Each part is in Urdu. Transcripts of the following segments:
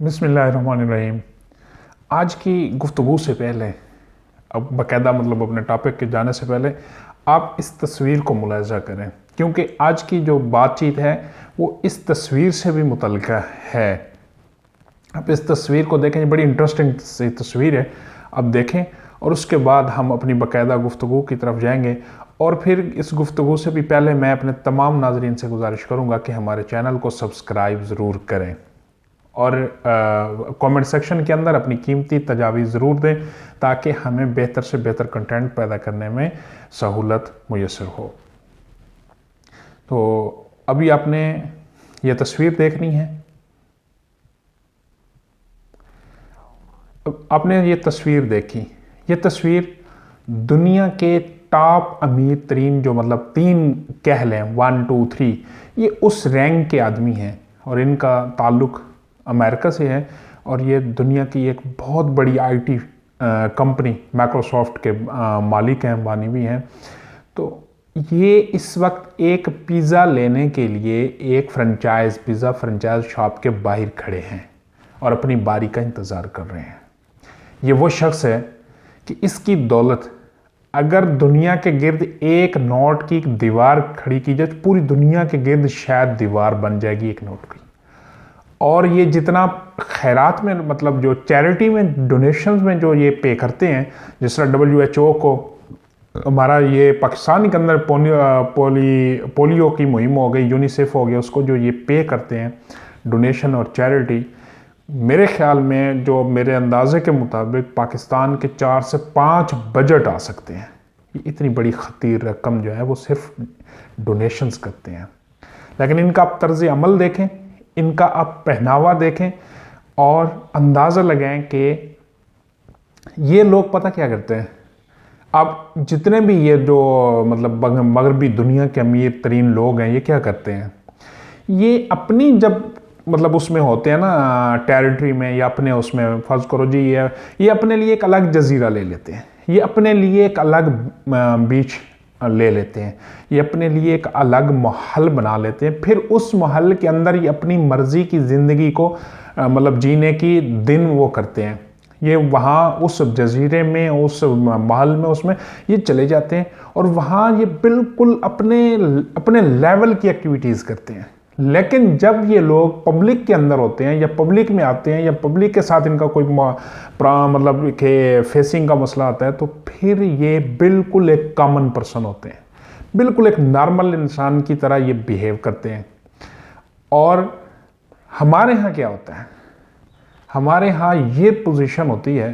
بسم اللہ الرحمن الرحیم۔ آج کی گفتگو سے پہلے، اب باقاعدہ اپنے ٹاپک کے جانے سے پہلے آپ اس تصویر کو ملاحظہ کریں، کیونکہ آج کی جو بات چیت ہے وہ اس تصویر سے بھی متعلقہ ہے۔ آپ اس تصویر کو دیکھیں، یہ بڑی انٹرسٹنگ سی تصویر ہے، اب دیکھیں اور اس کے بعد ہم اپنی باقاعدہ گفتگو کی طرف جائیں گے۔ اور پھر اس گفتگو سے بھی پہلے میں اپنے تمام ناظرین سے گزارش کروں گا کہ ہمارے چینل کو سبسکرائب ضرور کریں اور کامنٹ سیکشن کے اندر اپنی قیمتی تجاویز ضرور دیں تاکہ ہمیں بہتر سے بہتر کنٹینٹ پیدا کرنے میں سہولت میسر ہو۔ تو ابھی آپ نے یہ تصویر دیکھنی ہے۔ آپ نے یہ تصویر دیکھی، یہ تصویر دنیا کے ٹاپ امیر ترین جو تین کہہ لیں 1 2 3 یہ اس رینک کے آدمی ہیں اور ان کا تعلق امریکہ سے ہے، اور یہ دنیا کی ایک بہت بڑی آئی ٹی کمپنی مائکروسافٹ کے مالک ہیں، بانی بھی ہیں۔ تو یہ اس وقت ایک پیزا لینے کے لیے ایک پیزا فرنچائز شاپ کے باہر کھڑے ہیں اور اپنی باری کا انتظار کر رہے ہیں۔ یہ وہ شخص ہے کہ اس کی دولت اگر دنیا کے گرد ایک نوٹ کی دیوار کھڑی کی جائے تو پوری دنیا کے گرد شاید دیوار بن جائے گی ایک نوٹ کی۔ اور یہ جتنا خیرات میں جو چیریٹی میں ڈونیشنز میں جو یہ پے کرتے ہیں، جس طرح WHO کو ہمارا یہ پاکستان کے اندر پولیو کی مہم ہو گئی، یونیسیف ہو گیا، اس کو جو یہ پے کرتے ہیں ڈونیشن اور چیریٹی، میرے خیال میں جو میرے اندازے کے مطابق پاکستان کے 4 سے 5 بجٹ آ سکتے ہیں۔ یہ اتنی بڑی خطیر رقم جو ہے وہ صرف ڈونیشنز کرتے ہیں۔ لیکن ان کا آپ طرز عمل دیکھیں، ان کا آپ پہناوا دیکھیں اور اندازہ لگائیں کہ یہ لوگ پتہ کیا کرتے ہیں۔ اب جتنے بھی یہ جو مغربی دنیا کے امیر ترین لوگ ہیں، یہ کیا کرتے ہیں، یہ اپنی جب اس میں ہوتے ہیں نا ٹیریٹری میں یا اپنے اس میں فرض کرو جی یہ اپنے لیے ایک الگ جزیرہ لے لیتے ہیں، یہ اپنے لیے ایک الگ بیچ لے لیتے ہیں، یہ اپنے لیے ایک الگ محل بنا لیتے ہیں، پھر اس محل کے اندر یہ اپنی مرضی کی زندگی کو جینے کی دن وہ کرتے ہیں۔ یہ وہاں اس جزیرے میں، اس محل میں، اس میں یہ چلے جاتے ہیں اور وہاں یہ بالکل اپنے لیول کی ایکٹیویٹیز کرتے ہیں۔ لیکن جب یہ لوگ پبلک کے اندر ہوتے ہیں یا پبلک میں آتے ہیں یا پبلک کے ساتھ ان کا کوئی کہ فیسنگ کا مسئلہ آتا ہے تو پھر یہ بالکل ایک کامن پرسن ہوتے ہیں، بالکل ایک نارمل انسان کی طرح یہ بیہیو کرتے ہیں۔ اور ہمارے ہاں کیا ہوتا ہے، ہمارے ہاں یہ پوزیشن ہوتی ہے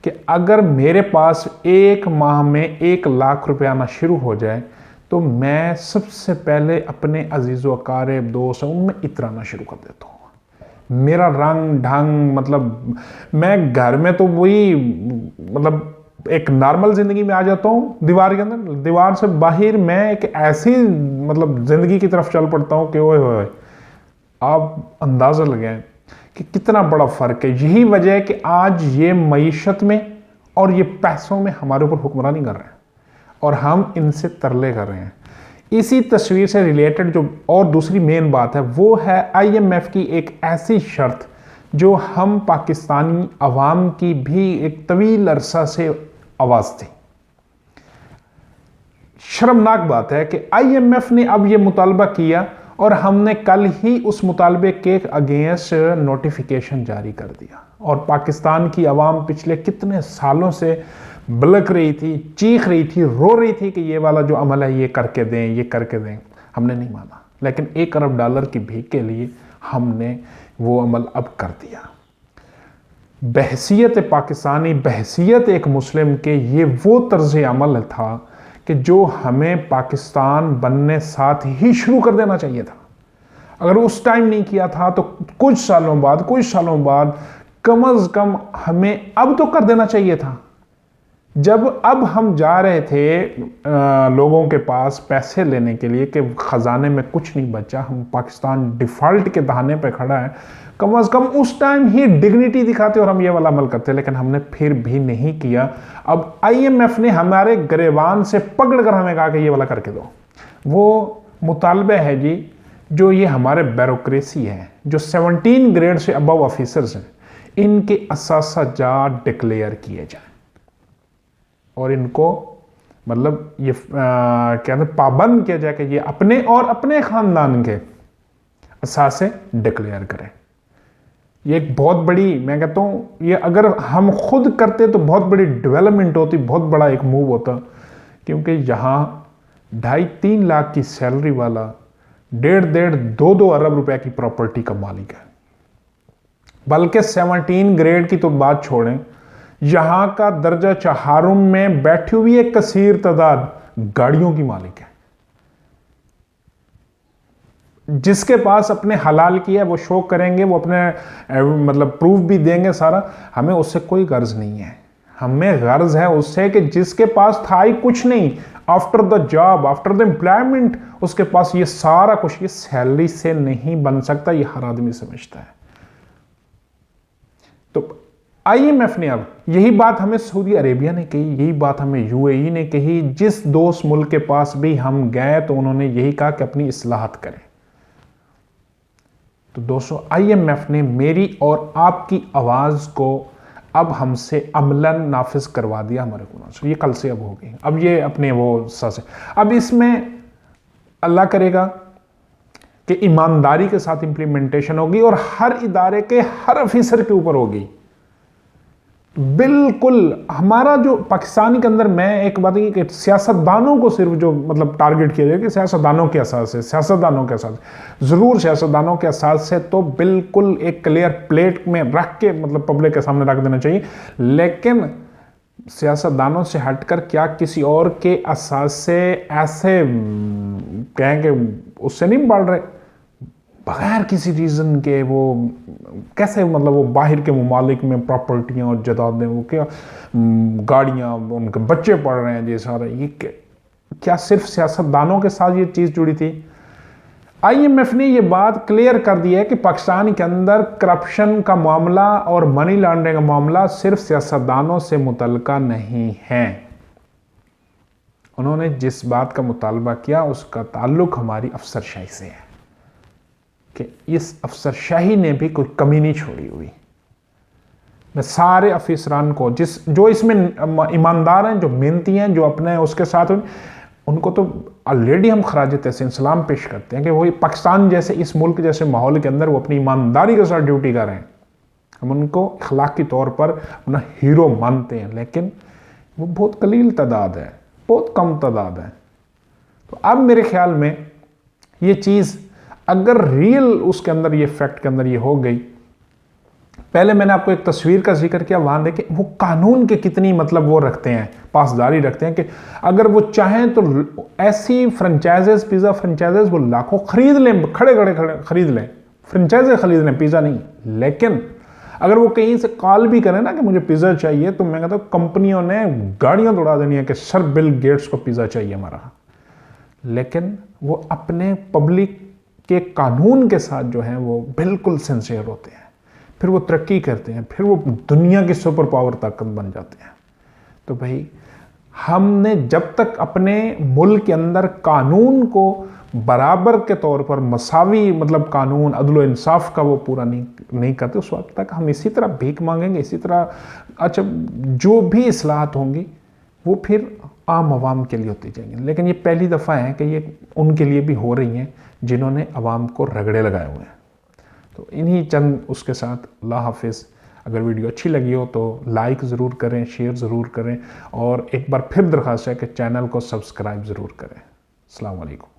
کہ اگر میرے پاس ایک ماہ میں 1 لاکھ روپے آنا شروع ہو جائے تو میں سب سے پہلے اپنے عزیز و اقارب دوست ان میں اترانا شروع کر دیتا ہوں۔ میرا رنگ ڈھنگ میں گھر میں تو وہی ایک نارمل زندگی میں آ جاتا ہوں، دیوار کے اندر، دیوار سے باہر میں ایک ایسی زندگی کی طرف چل پڑتا ہوں کہ اوئے آپ اندازہ لگائیں کہ کتنا بڑا فرق ہے۔ یہی وجہ ہے کہ آج یہ معیشت میں اور یہ پیسوں میں ہمارے اوپر حکمرانی کر رہے ہیں اور ہم ان سے ترلے کر رہے ہیں۔ اسی تصویر سے ریلیٹڈ جو اور دوسری مین بات ہے وہ ہے IMF کی ایک ایسی شرط جو ہم پاکستانی عوام کی بھی ایک طویل عرصہ سے آواز تھی۔ شرمناک بات ہے کہ IMF نے اب یہ مطالبہ کیا اور ہم نے کل ہی اس مطالبے کے اگینسٹ نوٹیفیکیشن جاری کر دیا، اور پاکستان کی عوام پچھلے کتنے سالوں سے بلک رہی تھی، چیخ رہی تھی، رو رہی تھی کہ یہ والا جو عمل ہے یہ کر کے دیں، یہ کر کے دیں۔ ہم نے نہیں مانا، لیکن $1 ارب کی بھیک کے لیے ہم نے وہ عمل اب کر دیا۔ بحیثیت پاکستانی، بحیثیت ایک مسلم کے یہ وہ طرز عمل تھا کہ جو ہمیں پاکستان بننے ساتھ ہی شروع کر دینا چاہیے تھا۔ اگر اس ٹائم نہیں کیا تھا تو کچھ سالوں بعد کم از کم ہمیں اب تو کر دینا چاہیے تھا۔ جب اب ہم جا رہے تھے لوگوں کے پاس پیسے لینے کے لیے کہ خزانے میں کچھ نہیں بچا، ہم پاکستان ڈیفالٹ کے دہانے پہ کھڑا ہے، کم از کم اس ٹائم ہی ڈگنیٹی دکھاتے اور ہم یہ والا عمل کرتے، لیکن ہم نے پھر بھی نہیں کیا۔ اب IMF نے ہمارے گریبان سے پکڑ کر ہمیں کہا کہ یہ والا کر کے دو۔ وہ مطالبہ ہے جی جو یہ ہمارے بیوروکریسی ہے، جو 17 گریڈ سے ابو آفیسرز ہیں، ان کے اثاثہ جات ڈکلیئر کیے جائیں اور ان کو مطلب یہ کہتے ہیں پابند کیا جائے کہ یہ اپنے اور اپنے خاندان کے اثاثے ڈکلیئر کریں۔ یہ ایک بہت بڑی، میں کہتا ہوں یہ اگر ہم خود کرتے تو بہت بڑی ڈیولپمنٹ ہوتی، بہت بڑا ایک موو ہوتا، کیونکہ یہاں 2.5-3 لاکھ کی سیلری والا 1.5-2 ارب روپے کی پراپرٹی کا مالک ہے، بلکہ 17 گریڈ کی تو بات چھوڑیں، یہاں کا درجہ چہارم میں بیٹھی ہوئی ایک کثیر تعداد گاڑیوں کی مالک ہے، جس کے پاس اپنے حلال کیا ہے وہ شو کریں گے، وہ اپنے مطلب پروف بھی دیں گے سارا، ہمیں اس سے کوئی غرض نہیں ہے، ہمیں غرض ہے اس سے کہ جس کے پاس تھا ہی کچھ نہیں، after the job, after the employment, اس کے پاس یہ سارا کچھ، یہ سیلری سے نہیں بن سکتا، یہ ہر آدمی سمجھتا ہے۔ تو IMF نے اب یہی بات ہمیں سعودی عربیہ نے کہی، یہی بات ہمیں UAE نے کہی، جس دوست ملک کے پاس بھی ہم گئے تو انہوں نے یہی کہا کہ اپنی اصلاحات کریں۔ تو دوستو IMF نے میری اور آپ کی آواز کو اب ہم سے عملاً نافذ کروا دیا ہمارے قرآن سے، یہ کل سے اب ہوگی، اب یہ اپنے وہ ساسے، اب اس میں اللہ کرے گا کہ ایمانداری کے ساتھ امپلیمنٹیشن ہوگی اور ہر ادارے کے ہر افیسر کے اوپر ہوگی۔ بالکل ہمارا جو پاکستانی کے اندر، میں ایک بات یہ کہ سیاستدانوں کو صرف جو مطلب ٹارگٹ کیا جائے کہ سیاستدانوں کے اساس سے، سیاستدانوں کے اساس سے، ضرور سیاستدانوں کے اساس سے تو بالکل ایک کلیئر پلیٹ میں رکھ کے مطلب پبلک کے سامنے رکھ دینا چاہیے، لیکن سیاستدانوں سے ہٹ کر کیا کسی اور کے اساس سے ایسے کہیں کہ اس سے نہیں بڑھ رہے، بغیر کسی ریزن کے وہ کیسے مطلب وہ باہر کے ممالک میں پراپرٹیاں اور جائیدادیں، وہ کیا گاڑیاں، ان کے بچے پڑھ رہے ہیں، یہ سارا، یہ کیا صرف سیاستدانوں کے ساتھ یہ چیز جڑی تھی؟ IMF نے یہ بات کلیئر کر دی ہے کہ پاکستان کے اندر کرپشن کا معاملہ اور منی لانڈرنگ کا معاملہ صرف سیاستدانوں سے متعلقہ نہیں ہے۔ انہوں نے جس بات کا مطالبہ کیا اس کا تعلق ہماری افسرشاہی سے ہے کہ اس افسرشاہی نے بھی کوئی کمی نہیں چھوڑی ہوئی۔ میں سارے افسران کو جو اس میں ایماندار ہیں، جو محنتی ہیں، جو اپنے اس کے ساتھ، ان کو تو آلریڈی ہم خراج تحسین سلام پیش کرتے ہیں کہ وہ پاکستان جیسے اس ملک جیسے ماحول کے اندر وہ اپنی ایمانداری کے ساتھ ڈیوٹی کر رہے ہیں، ہم ان کو اخلاقی طور پر اپنا ہیرو مانتے ہیں، لیکن وہ بہت قلیل تعداد ہے، بہت کم تعداد ہے۔ تو اب میرے خیال میں یہ چیز اگر ریل اس کے اندر یہ فیکٹ کے اندر یہ ہو گئی، پہلے میں نے آپ کو ایک تصویر کا ذکر کیا، وہاں دیکھیں وہ قانون کے کتنی مطلب وہ رکھتے ہیں، پاسداری رکھتے ہیں کہ اگر وہ چاہیں تو ایسی فرنچائزز، پیزا فرنچائزز وہ لاکھوں خرید لیں، کھڑے خرید لیں، فرنچائزیں خرید لیں، پیزا نہیں، لیکن اگر وہ کہیں سے کال بھی کریں نا کہ مجھے پیزا چاہیے، تو میں کہتا ہوں کمپنیوں نے گاڑیاں دوڑا دینی ہے کہ سر بل گیٹس کو پیزا چاہیے ہمارا، لیکن وہ اپنے پبلک کے قانون کے ساتھ جو ہیں وہ بالکل سنسیئر ہوتے ہیں، پھر وہ ترقی کرتے ہیں، پھر وہ دنیا کی سپر پاور طاقت بن جاتے ہیں۔ تو بھائی ہم نے جب تک اپنے ملک کے اندر قانون کو برابر کے طور پر مساوی مطلب قانون، عدل و انصاف کا وہ پورا نہیں کرتے، اس وقت تک ہم اسی طرح بھیک مانگیں گے، اسی طرح اچھا جو بھی اصلاحات ہوں گی وہ پھر عام عوام کے لیے ہوتی جائیں گی، لیکن یہ پہلی دفعہ ہے کہ یہ ان کے لیے بھی ہو رہی ہیں جنہوں نے عوام کو رگڑے لگائے ہوئے ہیں۔ تو انہی چند اس کے ساتھ اللہ حافظ۔ اگر ویڈیو اچھی لگی ہو تو لائک ضرور کریں، شیئر ضرور کریں، اور ایک بار پھر درخواست ہے کہ چینل کو سبسکرائب ضرور کریں۔ السلام علیکم۔